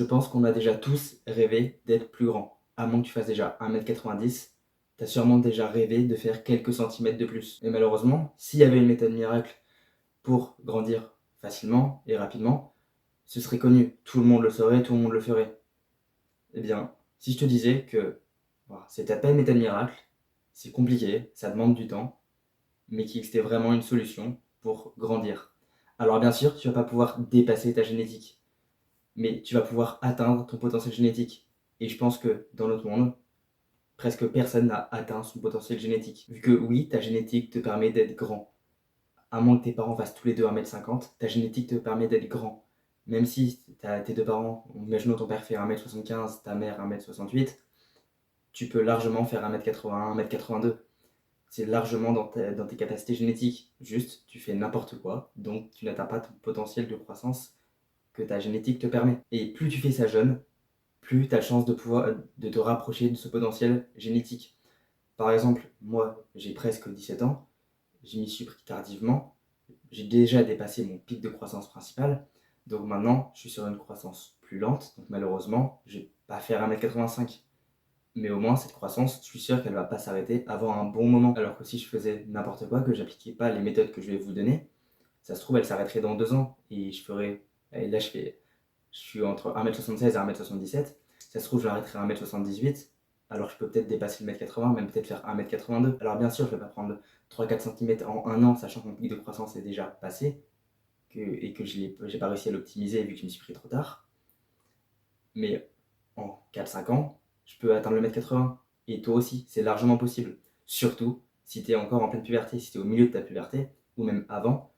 Je pense qu'on a déjà tous rêvé d'être plus grand. À moins que tu fasses déjà 1,90 m, tu as sûrement déjà rêvé de faire quelques centimètres de plus. Et malheureusement, s'il y avait une méthode miracle pour grandir facilement et rapidement, ce serait connu. Tout le monde le saurait, tout le monde le ferait. Eh bien, si je te disais que voilà, c'était pas une méthode miracle, c'est compliqué, ça demande du temps, mais qu'il existait vraiment une solution pour grandir. Alors bien sûr, tu vas pas pouvoir dépasser ta génétique, mais tu vas pouvoir atteindre ton potentiel génétique. Et je pense que dans notre monde, presque personne n'a atteint son potentiel génétique. Vu que oui, ta génétique te permet d'être grand. À moins que tes parents fassent tous les deux 1,50 m, ta génétique te permet d'être grand. Même si tes deux parents, imaginons ton père fait 1,75 m, ta mère 1,68 m, tu peux largement faire 1,81 m, 1,82 m. C'est largement dans tes capacités génétiques. Juste, tu fais n'importe quoi, donc tu n'atteins pas ton potentiel de croissance que ta génétique te permet. Et plus tu fais ça jeune, plus tu as de chance de te rapprocher de ce potentiel génétique. Par exemple, moi, j'ai presque 17 ans, je m'y suis pris tardivement, j'ai déjà dépassé mon pic de croissance principal, donc maintenant, je suis sur une croissance plus lente, donc malheureusement, je vais pas faire 1,85 m. Mais au moins, cette croissance, je suis sûr qu'elle va pas s'arrêter avant un bon moment. Alors que si je faisais n'importe quoi, que j'appliquais pas les méthodes que je vais vous donner, ça se trouve, elle s'arrêterait dans 2 ans. Et je ferais. Et là, je suis entre 1,76 m et 1,77 m. Ça se trouve, j'arrêterai à 1,78 m. Alors je peux peut-être dépasser le 1,80 m, même peut-être faire 1,82 m. Alors bien sûr, je ne vais pas prendre 3-4 cm en un an, sachant que mon pic de croissance est déjà passé et que je n'ai pas réussi à l'optimiser vu que je me suis pris trop tard. Mais en 4-5 ans, je peux atteindre le 1,80 m. Et toi aussi, c'est largement possible. Surtout si tu es encore en pleine puberté, si tu es au milieu de ta puberté, ou même avant,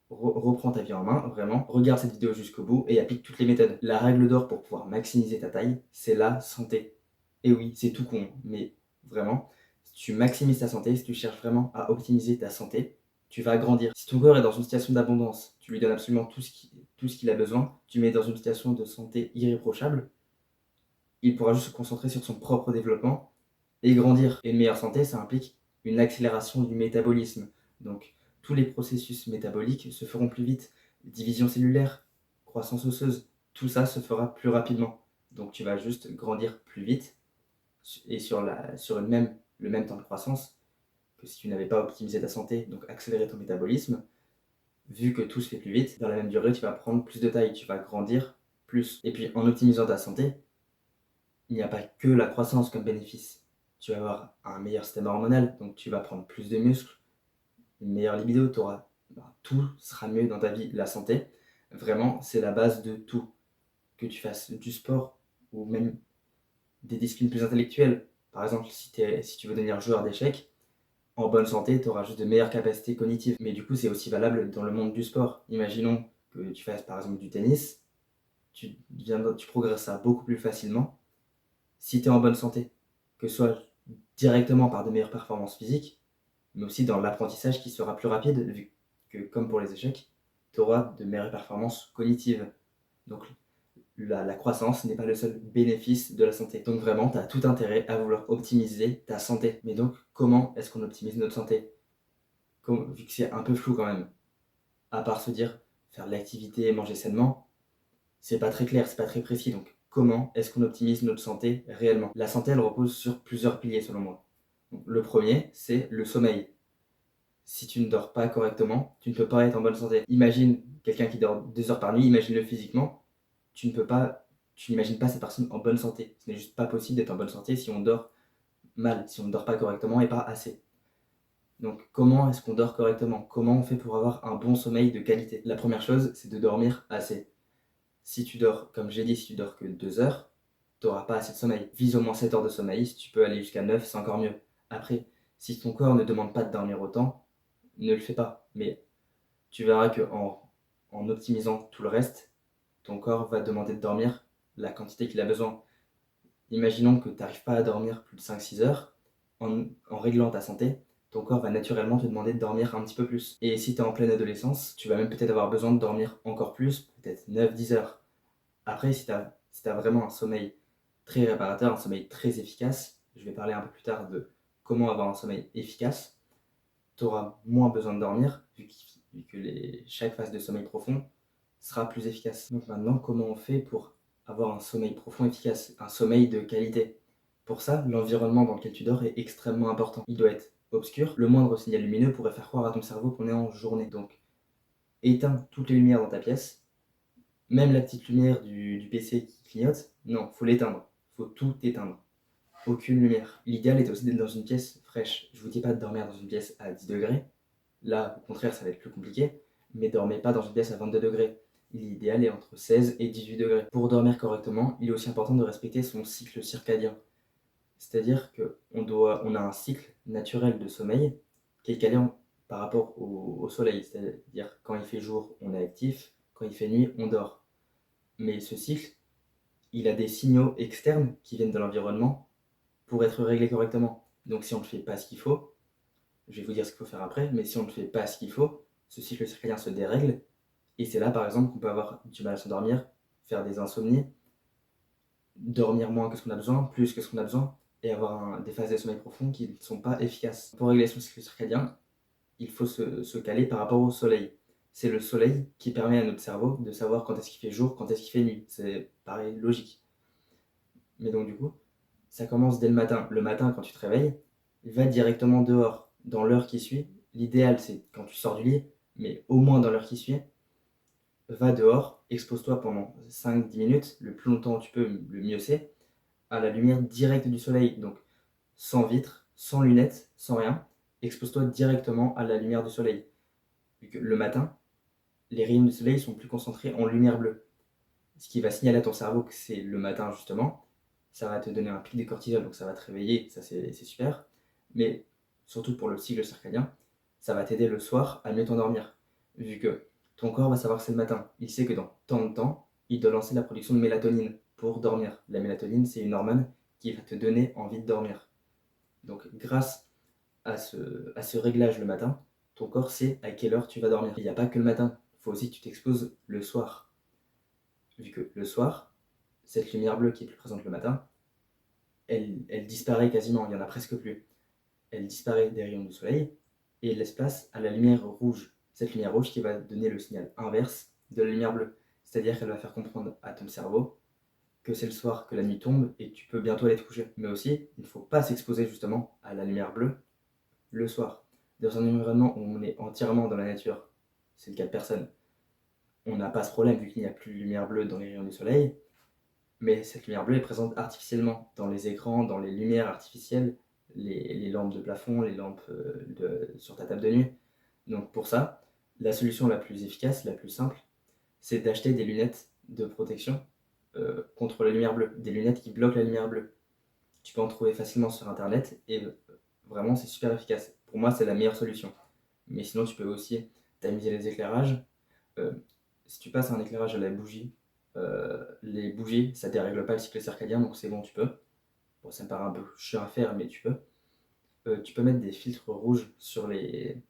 reprends ta vie en main, vraiment, regarde cette vidéo jusqu'au bout et applique toutes les méthodes. La règle d'or pour pouvoir maximiser ta taille, c'est la santé. Et oui, c'est tout con, mais vraiment, si tu maximises ta santé, si tu cherches vraiment à optimiser ta santé, tu vas grandir. Si ton corps est dans une situation d'abondance, tu lui donnes absolument tout ce qu'il a besoin, tu mets dans une situation de santé irréprochable, il pourra juste se concentrer sur son propre développement et grandir. Et une meilleure santé, ça implique une accélération du métabolisme. Donc, tous les processus métaboliques se feront plus vite. Division cellulaire, croissance osseuse, tout ça se fera plus rapidement. Donc, tu vas juste grandir plus vite et sur le même temps de croissance que si tu n'avais pas optimisé ta santé, donc accélérer ton métabolisme. Vu que tout se fait plus vite, dans la même durée, tu vas prendre plus de taille, tu vas grandir plus. Et puis, en optimisant ta santé, il n'y a pas que la croissance comme bénéfice. Tu vas avoir un meilleur système hormonal, donc tu vas prendre plus de muscles, une meilleure libido, tout sera mieux dans ta vie. La santé, vraiment, c'est la base de tout. Que tu fasses du sport ou même des disciplines plus intellectuelles. Par exemple, si tu veux devenir joueur d'échecs, en bonne santé, tu auras juste de meilleures capacités cognitives. Mais du coup, c'est aussi valable dans le monde du sport. Imaginons que tu fasses par exemple du tennis, tu progresseras beaucoup plus facilement si tu es en bonne santé, que ce soit directement par de meilleures performances physiques, mais aussi dans l'apprentissage qui sera plus rapide, vu que, comme pour les échecs, tu auras de meilleures performances cognitives. Donc la croissance n'est pas le seul bénéfice de la santé. Donc vraiment, tu as tout intérêt à vouloir optimiser ta santé. Mais donc, comment est-ce qu'on optimise notre santé? Vu que c'est un peu flou quand même, à part se dire faire de l'activité et manger sainement, c'est pas très clair, c'est pas très précis. Donc, comment est-ce qu'on optimise notre santé réellement? La santé, elle repose sur plusieurs piliers selon moi. Donc, le premier, c'est le sommeil. Si tu ne dors pas correctement, tu ne peux pas être en bonne santé. Imagine quelqu'un qui dort 2 heures par nuit, imagine-le physiquement, tu n'imagines pas cette personne en bonne santé. Ce n'est juste pas possible d'être en bonne santé si on dort mal, si on ne dort pas correctement et pas assez. Donc, comment est-ce qu'on dort correctement? Comment on fait pour avoir un bon sommeil de qualité? La première chose, c'est de dormir assez. Si tu dors, comme j'ai dit, si tu dors que 2 heures, tu n'auras pas assez de sommeil. Vise au moins 7 heures de sommeil. Si tu peux aller jusqu'à 9, c'est encore mieux. Après, si ton corps ne demande pas de dormir autant, ne le fais pas. Mais tu verras que en optimisant tout le reste, ton corps va demander de dormir la quantité qu'il a besoin. Imaginons que tu n'arrives pas à dormir plus de 5-6 heures. En réglant ta santé, ton corps va naturellement te demander de dormir un petit peu plus. Et si tu es en pleine adolescence, tu vas même peut-être avoir besoin de dormir encore plus, peut-être 9-10 heures. Après, si t'as vraiment un sommeil très réparateur, un sommeil très efficace, je vais parler un peu plus tard de comment avoir un sommeil efficace, tu auras moins besoin de dormir, vu que chaque phase de sommeil profond sera plus efficace. Donc maintenant, comment on fait pour avoir un sommeil profond efficace, un sommeil de qualité. Pour ça, l'environnement dans lequel tu dors est extrêmement important. Il doit être obscur. Le moindre signal lumineux pourrait faire croire à ton cerveau qu'on est en journée. Donc, éteins toutes les lumières dans ta pièce, même la petite lumière du PC qui clignote. Non, faut l'éteindre. Faut tout éteindre. Aucune lumière. L'idéal est aussi d'être dans une pièce fraîche. Je vous dis pas de dormir dans une pièce à 10 degrés. Là, au contraire, ça va être plus compliqué. Mais dormez pas dans une pièce à 22 degrés. L'idéal est entre 16 et 18 degrés. Pour dormir correctement, il est aussi important de respecter son cycle circadien. C'est-à-dire qu'on a un cycle naturel de sommeil qui est calé par rapport au soleil. C'est-à-dire quand il fait jour, on est actif, quand il fait nuit, on dort. Mais ce cycle, il a des signaux externes qui viennent de l'environnement pour être réglé correctement. Donc si on ne fait pas ce qu'il faut, je vais vous dire ce qu'il faut faire après, mais si on ne fait pas ce qu'il faut, ce cycle circadien se dérègle, et c'est là par exemple qu'on peut avoir du mal à s'endormir, faire des insomnies, dormir moins que ce qu'on a besoin, plus que ce qu'on a besoin, et avoir des phases de sommeil profond qui ne sont pas efficaces. Pour régler son cycle circadien, il faut se caler par rapport au soleil. C'est le soleil qui permet à notre cerveau de savoir quand est-ce qu'il fait jour, quand est-ce qu'il fait nuit. C'est pareil, logique. Mais donc du coup, ça commence dès le matin. Le matin, quand tu te réveilles, va directement dehors, dans l'heure qui suit. L'idéal, c'est quand tu sors du lit, mais au moins dans l'heure qui suit, va dehors, expose-toi pendant 5-10 minutes, le plus longtemps tu peux, le mieux c'est, à la lumière directe du soleil. Donc sans vitre, sans lunettes, sans rien, expose-toi directement à la lumière du soleil. Vu que le matin, les rayons du soleil sont plus concentrés en lumière bleue. Ce qui va signaler à ton cerveau que c'est le matin justement. Ça va te donner un pic de cortisol, donc ça va te réveiller, ça c'est super. Mais surtout pour le cycle circadien, ça va t'aider le soir à mieux t'endormir. Vu que ton corps va savoir que c'est le matin. Il sait que dans tant de temps, il doit lancer la production de mélatonine pour dormir. La mélatonine, c'est une hormone qui va te donner envie de dormir. Donc grâce à ce réglage le matin, ton corps sait à quelle heure tu vas dormir. Il n'y a pas que le matin, il faut aussi que tu t'exposes le soir. Vu que le soir, cette lumière bleue qui est plus présente le matin, elle disparaît quasiment, il n'y en a presque plus. Elle disparaît des rayons du soleil et elle laisse place à la lumière rouge. Cette lumière rouge qui va donner le signal inverse de la lumière bleue. C'est-à-dire qu'elle va faire comprendre à ton cerveau que c'est le soir, que la nuit tombe et que tu peux bientôt aller te coucher. Mais aussi, il ne faut pas s'exposer justement à la lumière bleue le soir. Dans un environnement où on est entièrement dans la nature, c'est le cas de personne, on n'a pas ce problème vu qu'il n'y a plus de lumière bleue dans les rayons du soleil, mais cette lumière bleue est présente artificiellement dans les écrans, dans les lumières artificielles, les lampes de plafond, les lampes sur ta table de nuit. Donc pour ça, la solution la plus efficace, la plus simple, c'est d'acheter des lunettes de protection contre la lumière bleue, des lunettes qui bloquent la lumière bleue. Tu peux en trouver facilement sur internet et vraiment c'est super efficace. Pour moi, c'est la meilleure solution. Mais sinon, tu peux aussi tamiser les éclairages. Euh, si tu passes un éclairage à la bougie, les bougies, ça dérègle pas le cycle circadien, donc c'est bon, tu peux. Bon, ça me paraît un peu chiant à faire, mais tu peux. Tu peux mettre des filtres rouges sur les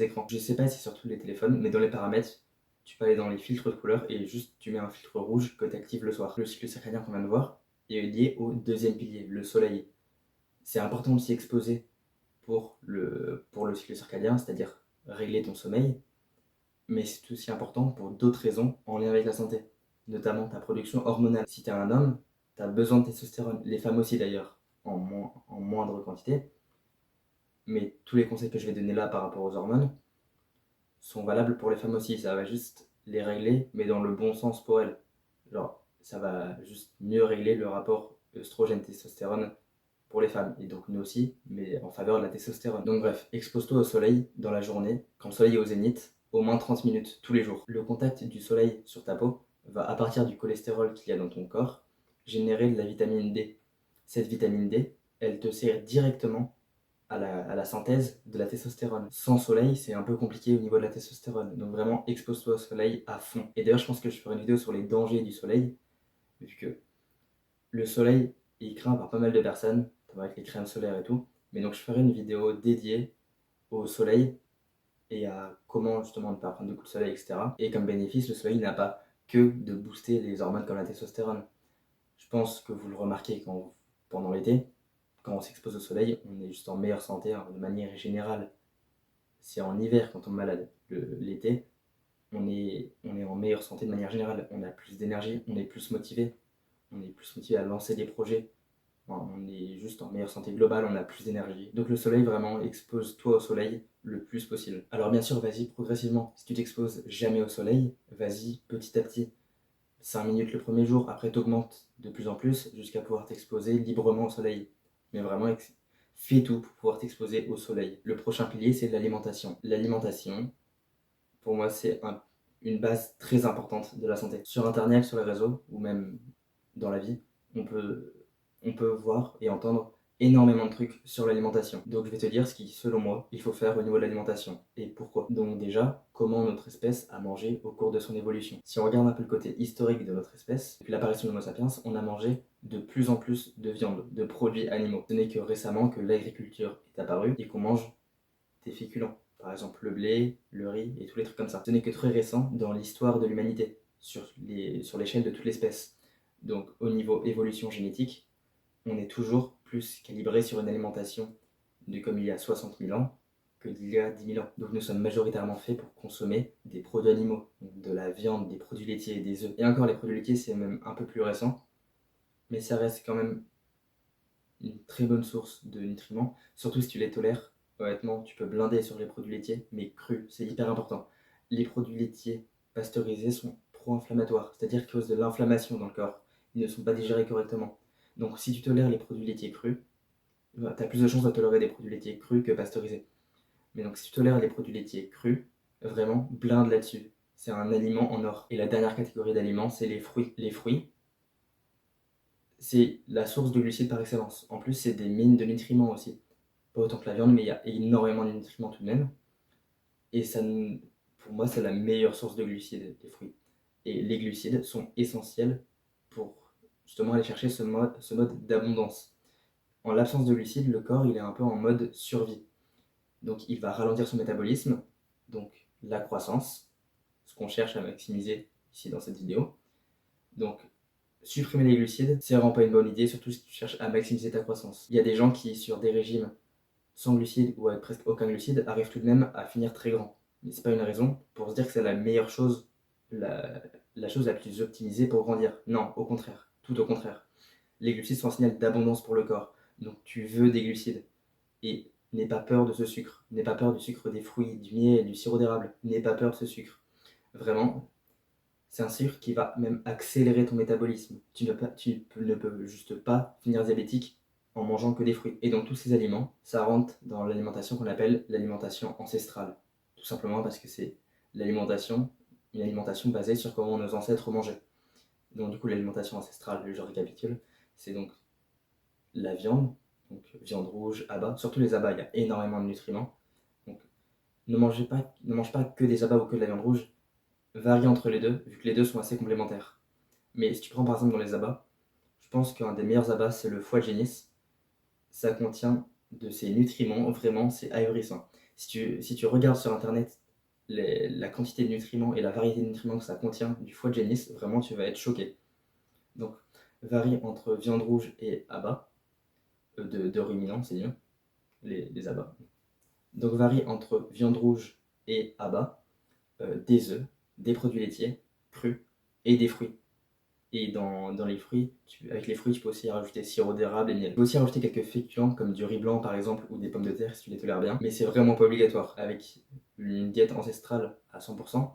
écrans. Je sais pas si sur tous les téléphones, mais dans les paramètres, tu peux aller dans les filtres de couleur et juste tu mets un filtre rouge que tu actives le soir. Le cycle circadien qu'on vient de voir est lié au deuxième pilier, le soleil. C'est important de s'y exposer pour le cycle circadien, c'est-à-dire régler ton sommeil, mais c'est aussi important pour d'autres raisons en lien avec la santé, notamment ta production hormonale. Si tu es un homme, tu as besoin de testostérone, les femmes aussi d'ailleurs, en moindre quantité, mais tous les conseils que je vais donner là par rapport aux hormones sont valables pour les femmes aussi, ça va juste les régler, mais dans le bon sens pour elles. Genre, ça va juste mieux régler le rapport œstrogène-testostérone pour les femmes, et donc nous aussi, mais en faveur de la testostérone. Donc bref, expose-toi au soleil dans la journée, quand le soleil est au zénith, au moins 30 minutes tous les jours. Le contact du soleil sur ta peau va, à partir du cholestérol qu'il y a dans ton corps, générer de la vitamine D. Cette vitamine D, elle te sert directement à la synthèse de la testostérone. Sans soleil, c'est un peu compliqué au niveau de la testostérone. Donc vraiment, expose-toi au soleil à fond. Et d'ailleurs, je pense que je ferai une vidéo sur les dangers du soleil, vu que le soleil est craint par pas mal de personnes, avec les crèmes solaires et tout. Mais donc je ferai une vidéo dédiée au soleil et à comment justement ne pas prendre de coups de soleil, etc. Et comme bénéfice, le soleil n'a pas que de booster les hormones comme la testostérone. Je pense que vous le remarquez pendant l'été, quand on s'expose au soleil, on est juste en meilleure santé de manière générale. C'est en hiver quand on est malade. L'été, on est en meilleure santé de manière générale, on a plus d'énergie, on est plus motivé à lancer des projets. Enfin, on est juste en meilleure santé globale, on a plus d'énergie. Donc le soleil, vraiment, expose-toi au soleil le plus possible. Alors bien sûr, vas-y progressivement. Si tu t'exposes jamais au soleil, vas-y petit à petit. 5 minutes le premier jour, après t'augmentes de plus en plus jusqu'à pouvoir t'exposer librement au soleil. Mais vraiment, fais tout pour pouvoir t'exposer au soleil. Le prochain pilier, c'est l'alimentation. L'alimentation, pour moi, c'est une base très importante de la santé. Sur Internet, sur les réseaux, ou même dans la vie, on peut, on peut voir et entendre énormément de trucs sur l'alimentation. Donc je vais te dire ce qui, selon moi, il faut faire au niveau de l'alimentation. Et pourquoi. Donc déjà, comment notre espèce a mangé au cours de son évolution. Si on regarde un peu le côté historique de notre espèce, depuis l'apparition de l'Homo sapiens, on a mangé de plus en plus de viande, de produits animaux. Ce n'est que récemment que l'agriculture est apparue et qu'on mange des féculents. Par exemple le blé, le riz et tous les trucs comme ça. Ce n'est que très récent dans l'histoire de l'humanité, sur l'échelle de toute l'espèce. Donc au niveau évolution génétique, on est toujours plus calibré sur une alimentation de comme il y a 60 000 ans que d'il y a 10 000 ans. Donc nous sommes majoritairement faits pour consommer des produits animaux, de la viande, des produits laitiers et des œufs. Et encore les produits laitiers, c'est même un peu plus récent, mais ça reste quand même une très bonne source de nutriments, surtout si tu les tolères. Honnêtement, tu peux blinder sur les produits laitiers, mais crus, c'est hyper important. Les produits laitiers pasteurisés sont pro-inflammatoires, c'est-à-dire qu'ils causent de l'inflammation dans le corps. Ils ne sont pas digérés correctement. Donc si tu tolères les produits laitiers crus, tu as plus de chances de tolérer des produits laitiers crus que pasteurisés. Mais donc si tu tolères les produits laitiers crus, vraiment blinde là-dessus. C'est un aliment en or. Et la dernière catégorie d'aliments, c'est les fruits. Les fruits, c'est la source de glucides par excellence. En plus, c'est des mines de nutriments aussi. Pas autant que la viande, mais il y a énormément de nutriments tout de même. Et ça, pour moi, c'est la meilleure source de glucides, les fruits. Et les glucides sont essentiels pour justement aller chercher ce mode d'abondance. En l'absence de glucides, le corps il est un peu en mode survie. Donc il va ralentir son métabolisme, donc la croissance, ce qu'on cherche à maximiser ici dans cette vidéo. Donc supprimer les glucides, c'est vraiment pas une bonne idée, surtout si tu cherches à maximiser ta croissance. Il y a des gens qui, sur des régimes sans glucides ou avec presque aucun glucide, arrivent tout de même à finir très grand. Mais c'est pas une raison pour se dire que c'est la meilleure chose, la chose la plus optimisée pour grandir. Non, au contraire, tout au contraire. Les glucides sont un signal d'abondance pour le corps. Donc tu veux des glucides. Et n'aie pas peur de ce sucre. N'aie pas peur du sucre des fruits, du miel, du sirop d'érable. N'aie pas peur de ce sucre. Vraiment, c'est un sucre qui va même accélérer ton métabolisme. Ne peux juste pas finir diabétique en mangeant que des fruits. Et donc tous ces aliments, ça rentre dans l'alimentation qu'on appelle l'alimentation ancestrale. Tout simplement parce que c'est l'alimentation, une alimentation basée sur comment nos ancêtres mangeaient. Donc du coup l'alimentation ancestrale, je récapitule, c'est donc la viande, donc viande rouge, abats. Surtout les abats, il y a énormément de nutriments. Donc ne mange pas que des abats ou que de la viande rouge. Varie entre les deux, vu que les deux sont assez complémentaires. Mais si tu prends par exemple dans les abats, je pense qu'un des meilleurs abats, c'est le foie de génisse. Ça contient de ces nutriments, vraiment, c'est ahurissant. Si tu regardes sur internet la quantité de nutriments et la variété de nutriments que ça contient du foie de génisse, vraiment, tu vas être choqué. Donc, varie entre viande rouge et abats, de ruminants, c'est mieux, les abats. Donc, varie entre viande rouge et abats, des œufs, des produits laitiers, crus et des fruits. Et dans les fruits, avec les fruits, tu peux aussi rajouter sirop d'érable et miel. Tu peux aussi rajouter quelques féculents comme du riz blanc par exemple ou des pommes de terre si tu les tolères bien. Mais c'est vraiment pas obligatoire. Avec une diète ancestrale à 100%,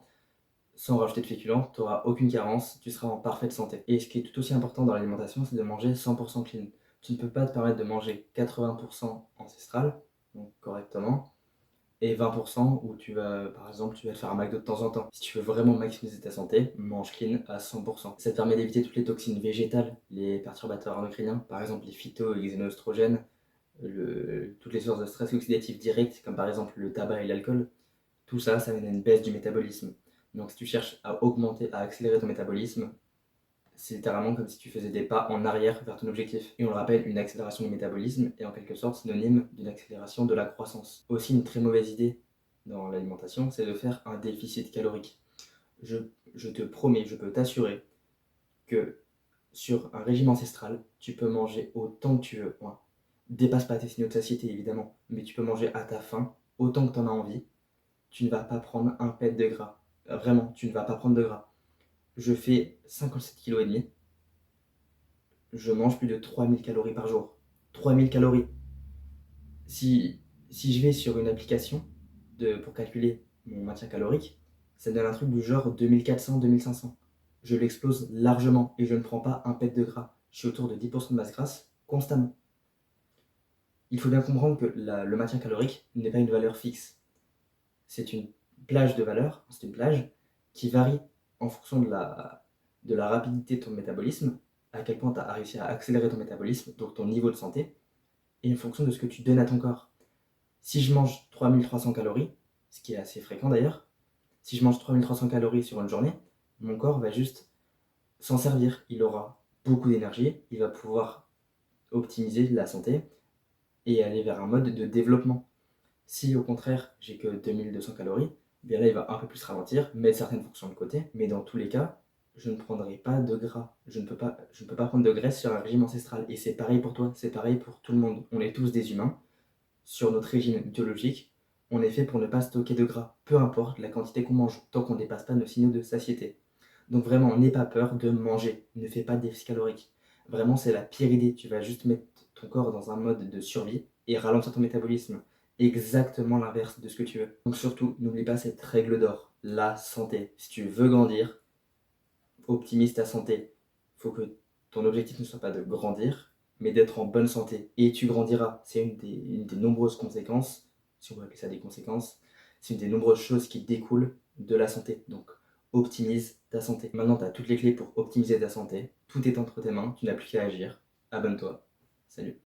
sans rajouter de féculents, tu n'auras aucune carence, tu seras en parfaite santé. Et ce qui est tout aussi important dans l'alimentation, c'est de manger 100% clean. Tu ne peux pas te permettre de manger 80% ancestral, donc correctement, et 20% où par exemple, tu vas te faire un McDo de temps en temps. Si tu veux vraiment maximiser ta santé, mange clean à 100%. Ça te permet d'éviter toutes les toxines végétales, les perturbateurs endocriniens, par exemple les phyto et les xénoestrogènes, toutes les sources de stress oxydatif direct, comme par exemple le tabac et l'alcool. Tout ça, ça mène à une baisse du métabolisme. Donc si tu cherches à augmenter, à accélérer ton métabolisme, c'est littéralement comme si tu faisais des pas en arrière vers ton objectif. Et on le rappelle, une accélération du métabolisme est en quelque sorte synonyme d'une accélération de la croissance. Aussi, une très mauvaise idée dans l'alimentation, c'est de faire un déficit calorique. Je te promets, je peux t'assurer que sur un régime ancestral, tu peux manger autant que tu veux. Ouais. Dépasse pas tes signaux de satiété évidemment, mais tu peux manger à ta faim, autant que tu en as envie. Tu ne vas pas prendre un pet de gras. Vraiment, tu ne vas pas prendre de gras. Je fais 57,5 kg. Je mange plus de 3000 calories par jour. 3000 calories. Si je vais sur une application pour calculer mon maintien calorique, ça donne un truc du genre 2400-2500. Je l'explose largement et je ne prends pas un pet de gras. Je suis autour de 10% de masse grasse constamment. Il faut bien comprendre que le maintien calorique n'est pas une valeur fixe. C'est une plage de valeurs, c'est une plage qui varie en fonction de la rapidité de ton métabolisme, à quel point tu as réussi à accélérer ton métabolisme, donc ton niveau de santé, et en fonction de ce que tu donnes à ton corps. Si je mange 3300 calories, ce qui est assez fréquent d'ailleurs, si je mange 3300 calories sur une journée, mon corps va juste s'en servir. Il aura beaucoup d'énergie, il va pouvoir optimiser la santé et aller vers un mode de développement. Si au contraire j'ai que 2200 calories, bien là il va un peu plus ralentir, mettre certaines fonctions de côté, mais dans tous les cas, je ne prendrai pas de gras. Je ne peux pas prendre de graisse sur un régime ancestral. Et c'est pareil pour toi, c'est pareil pour tout le monde. On est tous des humains. Sur notre régime biologique, on est fait pour ne pas stocker de gras, peu importe la quantité qu'on mange, tant qu'on ne dépasse pas nos signaux de satiété. Donc vraiment, n'aie pas peur de manger, ne fais pas de déficit calorique. Vraiment, c'est la pire idée, tu vas juste mettre ton corps dans un mode de survie et ralentir ton métabolisme. Exactement l'inverse de ce que tu veux. Donc surtout, n'oublie pas cette règle d'or, la santé. Si tu veux grandir, optimise ta santé. Il faut que ton objectif ne soit pas de grandir, mais d'être en bonne santé. Et tu grandiras. C'est une des nombreuses conséquences, si on veut appeler ça des conséquences, c'est une des nombreuses choses qui découlent de la santé. Donc, optimise ta santé. Maintenant, tu as toutes les clés pour optimiser ta santé. Tout est entre tes mains, tu n'as plus qu'à agir. Abonne-toi. Salut.